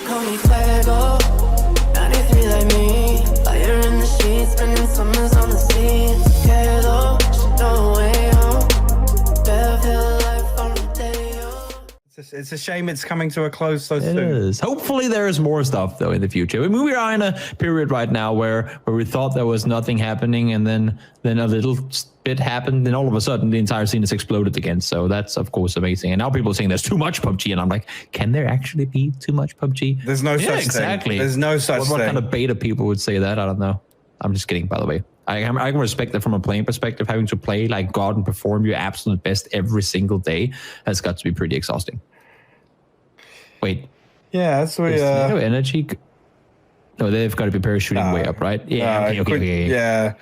Call me Fuego, 93 like me. Fire in the sheets, spending summers on the sea. Quedo, no way home. Bev Hill life on the day. It's a shame it's coming to a close so soon. It is. Hopefully there is more stuff though in the future. I mean, we are in a period right now where we thought there was nothing happening, and then a little bit happened, and all of a sudden the entire scene has exploded again. So that's of course amazing. And now people are saying there's too much PUBG, and I'm like, can there actually be too much PUBG? There's no such exactly. thing. There's no such thing. What kind of beta people would say that? I don't know. I'm just kidding, by the way. I can respect that from a playing perspective. Having to play like God and perform your absolute best every single day has got to be pretty exhausting. Wait. Yeah, that's what. No energy. No, they've got to be parachuting way up, right? Yeah. Okay. Yeah.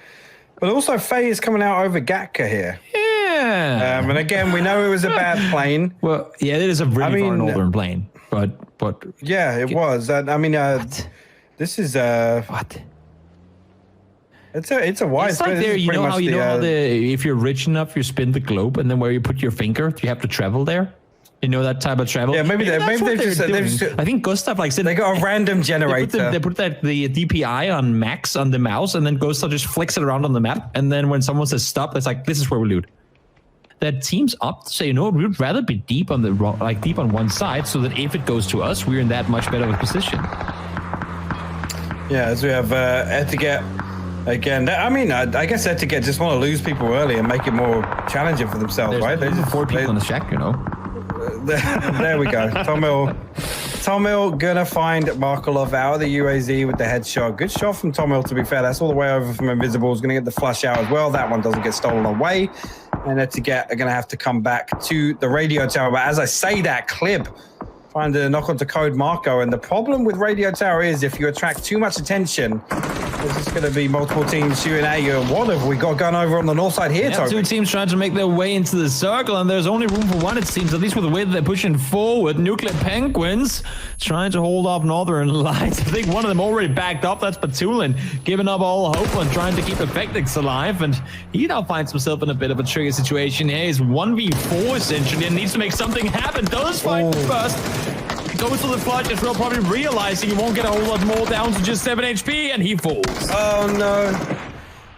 But also, Faye is coming out over Gatka here. Yeah. And again, we know it was a bad plane. Well, yeah, it is a really far northern plane, but yeah, it was. I mean, this is what? It's a wide. It's like there, you know how if you're rich enough, you spin the globe, and then where you put your finger, you have to travel there. You know that type of travel? Yeah, maybe they've just I think Gustav like said they got a random generator. They put the DPI on max on the mouse, and then Gustav just flicks it around on the map. And then when someone says stop, it's like, this is where we loot. That teams up to say, you know what, we'd rather be deep on the deep on one side, so that if it goes to us, we're in that much better of a position. Yeah, as we have Etiquette again. I mean, I guess Etiquette just want to lose people early and make it more challenging for themselves, right? There's 4 people in the shack, you know. There we go. Tomil gonna find Markelov out of the UAZ with the headshot. Good shot from Tomil, to be fair. That's all the way over from Invisible. He's gonna get the flush out as well. That one doesn't get stolen away. And Etiquette are gonna have to come back to the radio tower. But as I say that, Clib find a knock onto Code Marco. And the problem with radio tower is if you attract too much attention, there's just going to be multiple teams shooting at you. What have we got going over on the north side here, Toby? 2 teams trying to make their way into the circle, and there's only room for one, it seems, at least with the way that they're pushing forward. Nuclear Penguins trying to hold off Northern Lights. I think one of them already backed up. That's Patulin, giving up all hope and trying to keep Effectix alive, and he now finds himself in a bit of a trigger situation here. He's 1v4 essentially and needs to make something happen. Does find first. Goes to the flush as well, probably realizing he won't get a whole lot more, down to just 7 HP, and he falls. Oh no.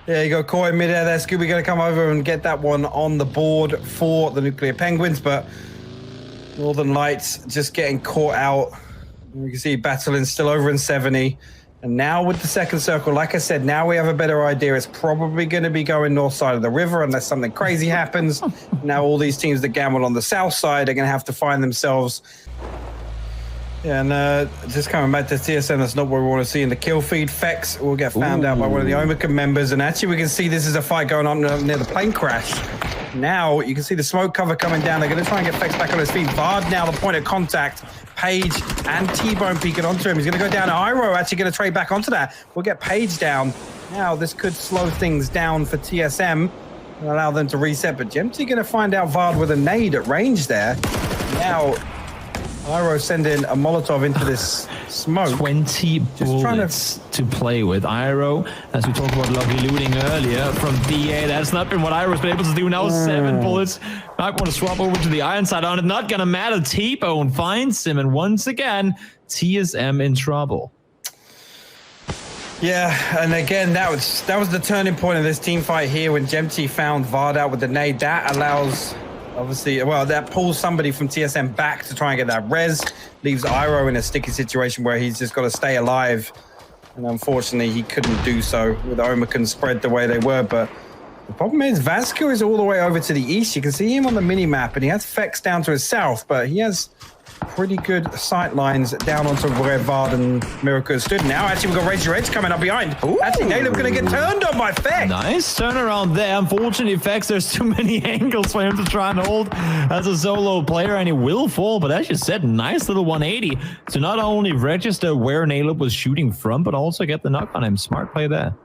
Yeah, you got caught in midair there. Scooby going to come over and get that one on the board for the Nuclear Penguins, but Northern Lights just getting caught out. You can see Battling still over in 70. And now with the second circle, like I said, now we have a better idea. It's probably going to be going north side of the river unless something crazy happens. Now all these teams that gamble on the south side are going to have to find themselves. Yeah, and just coming back to TSM, that's not what we want to see in the kill feed. Fex will get found out by one of the Omicron members, and actually we can see this is a fight going on near the plane crash. Now you can see the smoke cover coming down. They're going to try and get Fex back on his feet. Vard now the point of contact. Page and T-Bone peeking onto him. He's going to go down. Iro actually going to trade back onto that. We'll get Page down. Now this could slow things down for TSM and allow them to reset, but Jeemzz going to find out Vard with a nade at range there. Now Iro sending a Molotov into this smoke. 20 bullets to play with. Iro, as we talked about lucky looting earlier from DA, that's not been what Iro's been able to do now. 7 bullets. Might want to swap over to the iron side on it. Not going to matter. T-Bone finds him, and once again, TSM in trouble. Yeah, and again, that was the turning point of this team fight here when Jeemzz found Vard out with the nade. That allows... Obviously, well, that pulls somebody from TSM back to try and get that res, leaves Iro in a sticky situation where he's just got to stay alive. And unfortunately, he couldn't do so with Omicron spread the way they were. But the problem is, Vasco is all the way over to the east. You can see him on the mini-map, and he has Fex down to his south, but he has pretty good sight lines down onto where Vard and Miracle stood. Now, actually, we've got Razor Edge coming up behind. Ooh. Actually, Caleb going to get turned on by Fex. Nice turnaround there. Unfortunately, Fex, there's too many angles for him to try and hold as a solo player, and he will fall. But as you said, nice little 180 to not only register where Caleb was shooting from, but also get the knock on him. Smart play there.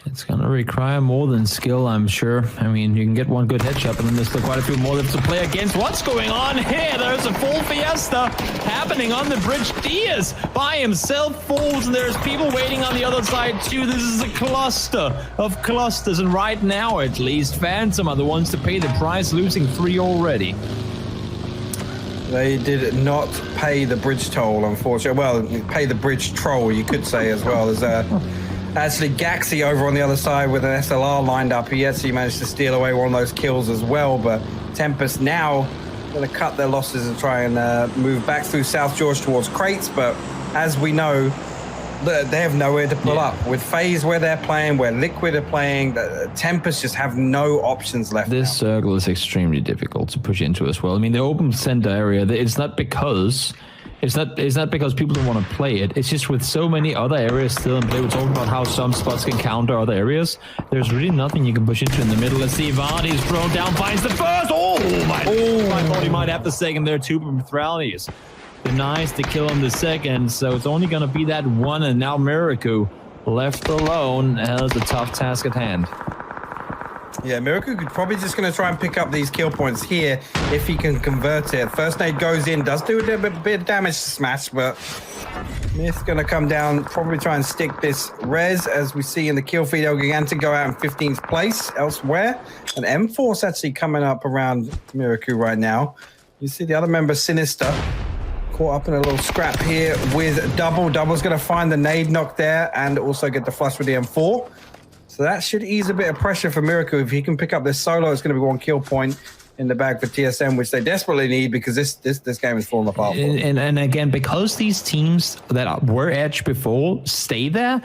It's going to require more than skill, I'm sure. I mean, you can get one good headshot, and then there's still quite a few more left to play against. What's going on here? There's a full fiesta happening on the bridge. Diaz by himself falls, and there's people waiting on the other side, too. This is a cluster of clusters, and right now, at least, Phantom are the ones to pay the price, losing 3 already. They did not pay the bridge toll, unfortunately. Well, pay the bridge troll, you could say as well. There's actually Gaxi over on the other side with an SLR lined up. He actually managed to steal away one of those kills as well. But Tempest now going to cut their losses and try and move back through South George towards Crates. But as we know, they have nowhere to pull up. With FaZe where they're playing, where Liquid are playing, the Tempest just have no options left. This circle is extremely difficult to push into as well. I mean, the open center area, it's not because people don't want to play it. It's just with so many other areas still in play. We're talking about how some spots can counter other areas. There's really nothing you can push into in the middle. Let's see, Vardy's thrown down, finds the first. I thought he might have the second there too, but Thralies denies to kill him the second, so it's only going to be that one, and now Miraku left alone has a tough task at hand. Yeah, Miraku could probably just going to try and pick up these kill points here if he can convert it. First nade goes in, does do a bit of damage to Smash, but Myth's going to come down, probably try and stick this res, as we see in the kill feed. El Gigante go out in 15th place elsewhere, and M-Force actually coming up around Miraku right now. You see the other member, Sinister, caught up in a little scrap here with Double. Double's going to find the nade knock there and also get the flush with the M4. So that should ease a bit of pressure for Miraku. If he can pick up this solo, it's going to be one kill point in the bag for TSM, which they desperately need because this game is falling apart. And again, because these teams that were Edge before stay there,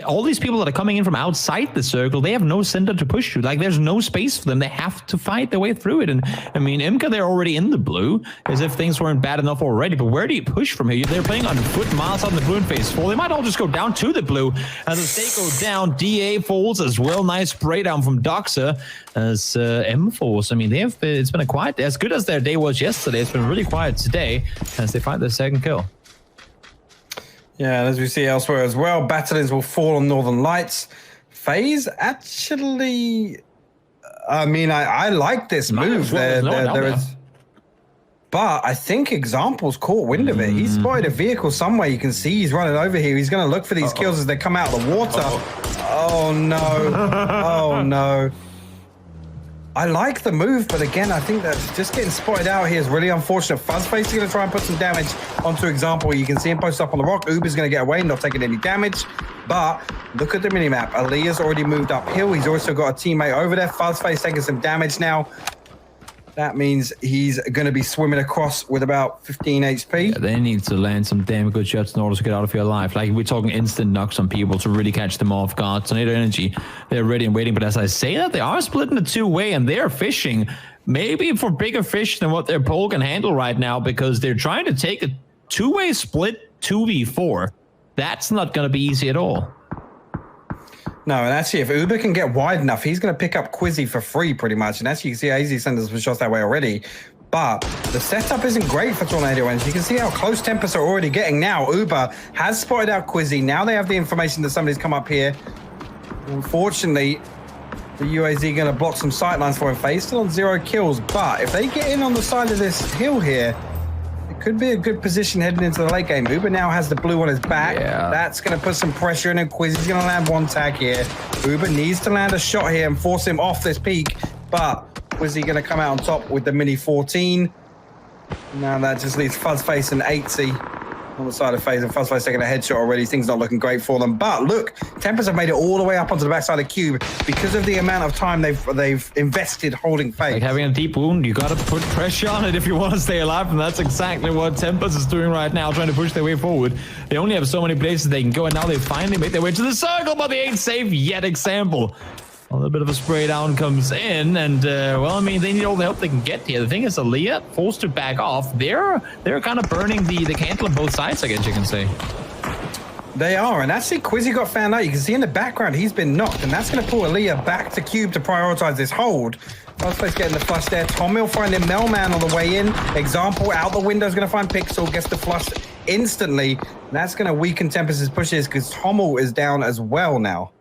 all these people that are coming in from outside the circle, they have no center to push to. Like, there's no space for them. They have to fight their way through it. And I mean, Imka, they're already in the blue, as if things weren't bad enough already. But where do you push from here? They're playing on foot miles on the blue in phase 4. They might all just go down to the blue. As the stake goes down, DA falls as well. Nice spray down from Doxa as M-Force. I mean, it's been a quiet day. As good as their day was yesterday, it's been really quiet today as they find their second kill. Yeah, and as we see elsewhere as well, Battalions will fall on Northern Lights. FaZe actually, I mean, I like this move. But I think Example's caught wind of it. He's spotted a vehicle somewhere. You can see he's running over here. He's going to look for these kills as they come out of the water. Oh, no. Oh, no. I like the move, but again, I think that just getting spotted out here is really unfortunate. Fuzzface is going to try and put some damage onto Example. You can see him post up on the rock. Uber's going to get away, not taking any damage. But look at the minimap. Aaliyah's already moved uphill. He's also got a teammate over there. Fuzzface taking some damage now. That means he's going to be swimming across with about 15 HP. Yeah, they need to land some damn good shots in order to get out of here alive. Like, we're talking instant knocks on people to really catch them off guard. Tornado Energy, they're ready and waiting. But as I say that, they are splitting a two-way, and they're fishing maybe for bigger fish than what their pole can handle right now, because they're trying to take a two-way split 2v4. That's not going to be easy at all. No, and actually, if Uber can get wide enough, he's going to pick up Quizzy for free, pretty much. And actually, you can see AZ sends some shots that way already. But the setup isn't great for Tornado Energy. You can see how close Tempest are already getting now. Uber has spotted out Quizzy. Now they have the information that somebody's come up here. Unfortunately, the UAZ going to block some sightlines for him. FaZe still on 0 kills. But if they get in on the side of this hill here, could be a good position heading into the late game. Uber now has the blue on his back. Yeah. That's going to put some pressure in, and Quizzy's going to land one tag here. Uber needs to land a shot here and force him off this peak, but Quizzy going to come out on top with the Mini 14. Now that just leaves Fuzzface and 80 on the side of FaZe, and Fuzzface taking a headshot already. Things not looking great for them. But look, Tempest have made it all the way up onto the backside of Cube because of the amount of time they've invested holding FaZe. Like having a deep wound, you got to put pressure on it if you want to stay alive, and that's exactly what Tempest is doing right now, trying to push their way forward. They only have so many places they can go, and now they finally make their way to the circle, but they ain't safe yet. Example. A little bit of a spray down comes in, and well, I mean, they need all the help they can get here. The thing is, Aaliyah forced to back off. They're kind of burning the candle on both sides, I guess you can say. They are, and actually Quizzy got found out. You can see in the background he's been knocked, and that's going to pull Aaliyah back to Cube to prioritize this hold. Fuzzface getting the flush there. Tommy will find him Melman on the way in. Example out the window is going to find Pixel, gets the flush instantly. And that's going to weaken Tempest's pushes because Tommel is down as well now.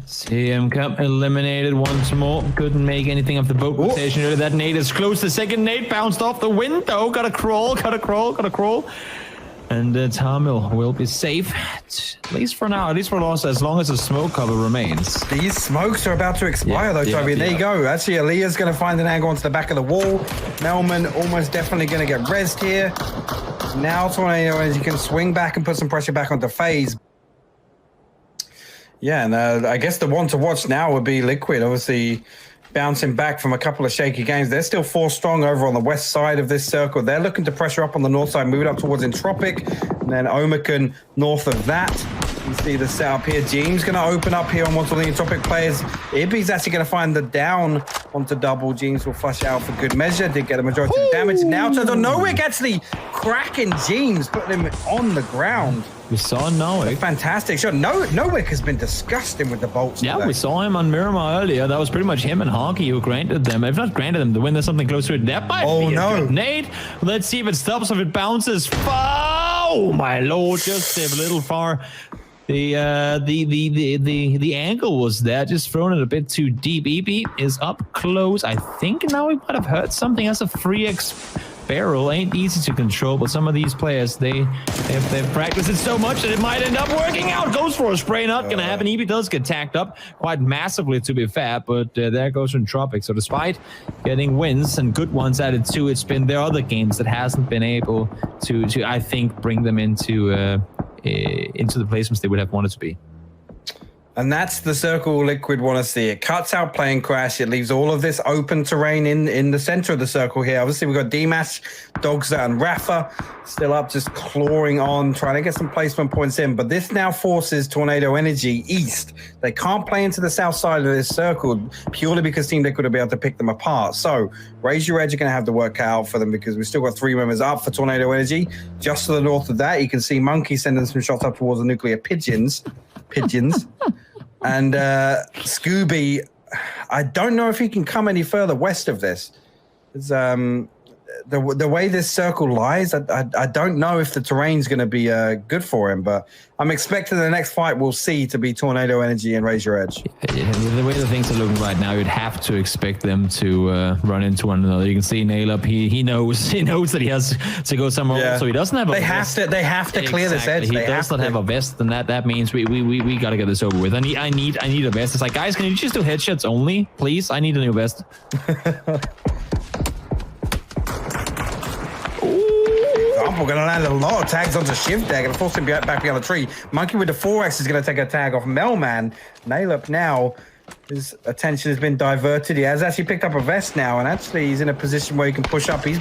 CM Cup eliminated once more. Couldn't make anything of the boat rotation earlier. That nade is close. The second nade bounced off the window. Gotta crawl. And Tamil will be safe, at least for now, at least for us, as long as the smoke cover remains. These smokes are about to expire, though, Toby. And there you go. Actually, Aaliyah's going to find an angle onto the back of the wall. Melman almost definitely going to get rezzed here. Now Tornado Energy can swing back and put some pressure back onto FaZe. Yeah, and I guess the one to watch now would be Liquid, obviously bouncing back from a couple of shaky games. They're still 4 strong over on the west side of this circle. They're looking to pressure up on the north side, move it up towards Entropic, and then Omicron north of that. You see the setup here. Jeemzz going to open up here on one of the Entropic players. Ibby's actually going to find the down onto double. Jeemzz will flush out for good measure. Did get a majority of the damage. Now turns on Nowick, actually cracking Jeemzz, putting him on the ground. We saw Nowick. Fantastic shot. Nowick has been disgusting with the bolts. Yeah, today. we saw him on Miramar earlier. That was pretty much him and Honky who granted them, if not granted them, the win. There's something close to it. That might be a grenade. Let's see if it stops, if it bounces. Oh my lord, just a little far. The angle was there, just thrown it a bit too deep. EB is up close. I think now we might have heard something as a 3x barrel. Ain't easy to control, but some of these players, they've practiced it so much that it might end up working out. Goes for a spray, not gonna happen. EB does get tacked up quite massively, to be fair, but there goes Entropic. So despite getting wins and good ones added to, it's been their other games that hasn't been able to I think, bring them into the placements they would have wanted to be. And that's the circle Liquid want to see. It cuts out Plane Crash. It leaves all of this open terrain in the center of the circle here. Obviously, we've got DMash, Dogza, and Rafa still up, just clawing on, trying to get some placement points in. But this now forces Tornado Energy east. They can't play into the south side of this circle purely because Team Liquid will be able to pick them apart. So Raise Your Edge are going to have to work out for them because we've still got 3 members up for Tornado Energy. Just to the north of that, you can see Monkey sending some shots up towards the nuclear pigeons. And Scooby, I don't know if he can come any further west of this. It's, the way this circle lies, I don't know if the terrain's going to be good for him, but I'm expecting the next fight we'll see to be Tornado Energy and Raise Your Edge. The way the things are looking right now, you'd have to expect them to run into one another. You can see Nail Up, he knows that he has to go somewhere else, so he doesn't have a vest. They have to clear this edge. He does not have a vest, and that means we got to get this over with. I need a vest. It's like, guys, can you just do headshots only, please? I need a new vest. We're going to land a lot of tags onto Shiv there, going to force him back behind the tree. Monkey with the 4x is going to take a tag off Melman. Nail Up now, his attention has been diverted. He has actually picked up a vest now, and actually he's in a position where he can push up. He's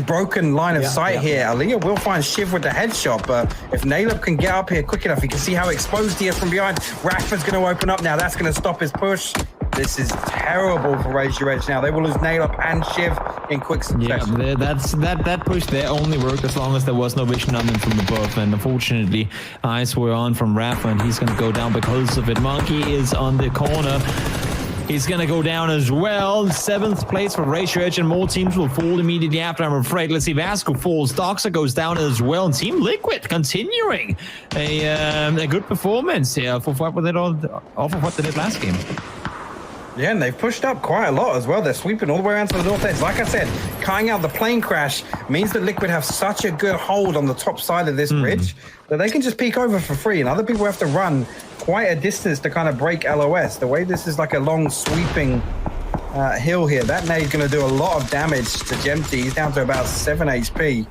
broken line of sight here. Aaliyah will find Shiv with the headshot, but if Nail Up can get up here quick enough, you can see how exposed he is from behind. Rafa's going to open up now. That's going to stop his push. This is terrible for Raise Your Edge now. They will lose Nail Up and Shiv in quick succession. Yeah, that push there only worked as long as there was no vision on them from above. And unfortunately, eyes were on from Rafa, and he's going to go down because of it. Monkey is on the corner. He's going to go down as well. 7th place for Raise Your Edge, and more teams will fall immediately after, I'm afraid. Let's see, Vasco falls. Doxa goes down as well. And Team Liquid continuing a good performance here for what they did last game. Yeah, and they've pushed up quite a lot as well. They're sweeping all the way around to the north edge. Like I said, cutting out the Plane Crash means that Liquid have such a good hold on the top side of this bridge that they can just peek over for free, and other people have to run quite a distance to kind of break LOS. The way this is like a long sweeping hill here, that nade's going to do a lot of damage to Jeemzz. He's down to about 7 HP.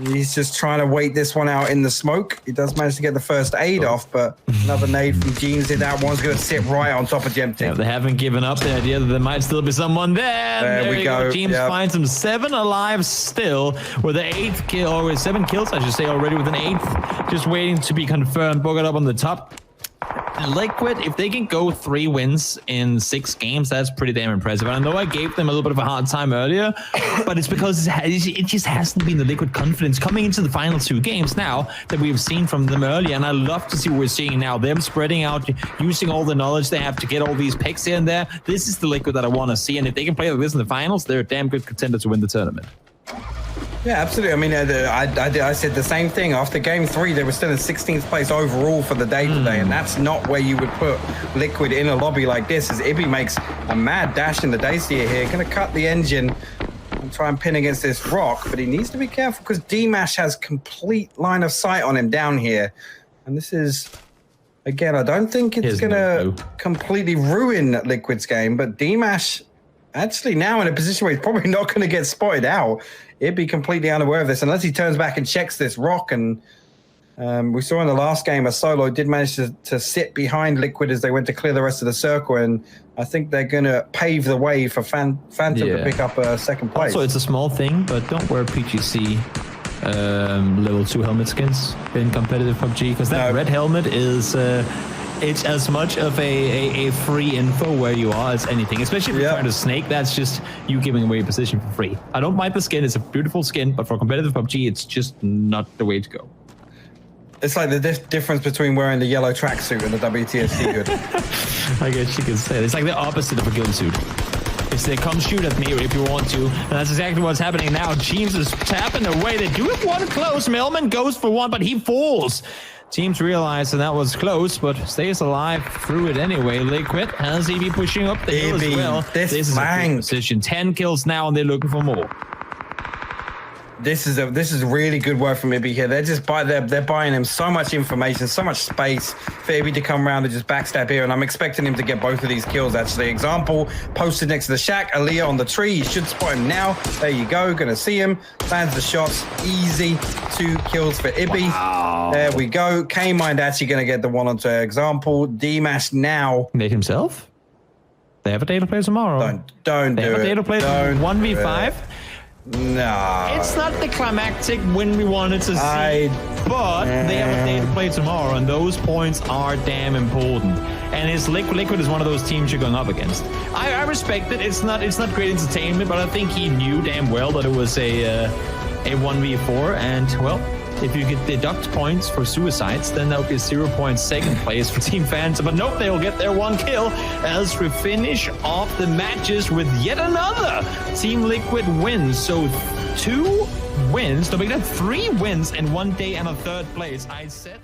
He's just trying to wait this one out in the smoke. He does manage to get the first aid off, but another nade from Jeemzz in that one's going to sit right on top of Jeemzz. Yeah, they haven't given up the idea that there might still be someone there. There we go. Jeemzz finds him 7 alive still with an 8th kill, or 7 kills, I should say, already with an 8th just waiting to be confirmed. Bogged up on the top. Liquid, if they can go 3 wins in 6 games, that's pretty damn impressive. I know I gave them a little bit of a hard time earlier, but it's because it just hasn't been the Liquid confidence coming into the final 2 games now that we've seen from them earlier, and I love to see what we're seeing now. Them spreading out, using all the knowledge they have to get all these picks here and there. This is the Liquid that I want to see, and if they can play like this in the finals, they're a damn good contender to win the tournament. Yeah, absolutely. I mean, I said the same thing. After game 3, they were still in 16th place overall for the day today, and that's not where you would put Liquid in a lobby like this, as Ibby makes a mad dash in the Dacier here. Going to cut the engine. and try and pin against this rock, but he needs to be careful because DMash has complete line of sight on him down here. And this is, again, I don't think it's going to completely ruin Liquid's game, but DMash actually now in a position where he's probably not going to get spotted out. He'd be completely unaware of this unless he turns back and checks this rock. And we saw in the last game a Solo did manage to sit behind Liquid as they went to clear the rest of the circle, and I think they're going to pave the way for Phantom to pick up a second place. Also, it's a small thing, but don't wear PGC level 2 helmet skins in competitive PUBG, because that red helmet is it's as much of a free info where you are as anything, especially if you're trying to snake. That's just you giving away your position for free. I don't mind the skin, it's a beautiful skin, but for competitive PUBG it's just not the way to go. It's like the difference between wearing the yellow tracksuit and the WTSD hood. I guess you could say it. It's like the opposite of a guild suit. It's they come shoot at me if you want to. And that's exactly what's happening now. Jeemzz is tapping away. They do have one close. Melman goes for one, but he falls. Teams realize that was close, but stays alive through it anyway. Liquid has EB pushing up the hill as well. This is a good position. 10 kills now, and they're looking for more. This is really good work from Ibby here. They're buying him so much information, so much space for Ibby to come around and just backstab here. And I'm expecting him to get both of these kills. Actually, example posted next to the shack. Aaliyah on the tree. You should spot him now. There you go. Gonna see him. Lands the shots. Easy 2 kills for Ibby. Wow. There we go. Kaymind actually gonna get the one onto example. DMash now. Made himself. They have a day to play tomorrow. Don't do it. They have a day to play 1v5. No. It's not the climactic win we wanted to see, but they have a day to play tomorrow, and those points are damn important. And it's Liquid is one of those teams you're going up against. I respect it. It's not great entertainment, but I think he knew damn well that it was a 1v4, and well, if you could deduct points for suicides, then that would be a 0 point second place for Team Phantom. But nope, they'll get their 1 kill as we finish off the matches with yet another Team Liquid win. So 2 wins, to make that 3 wins in 1 day and a 3rd place. I said...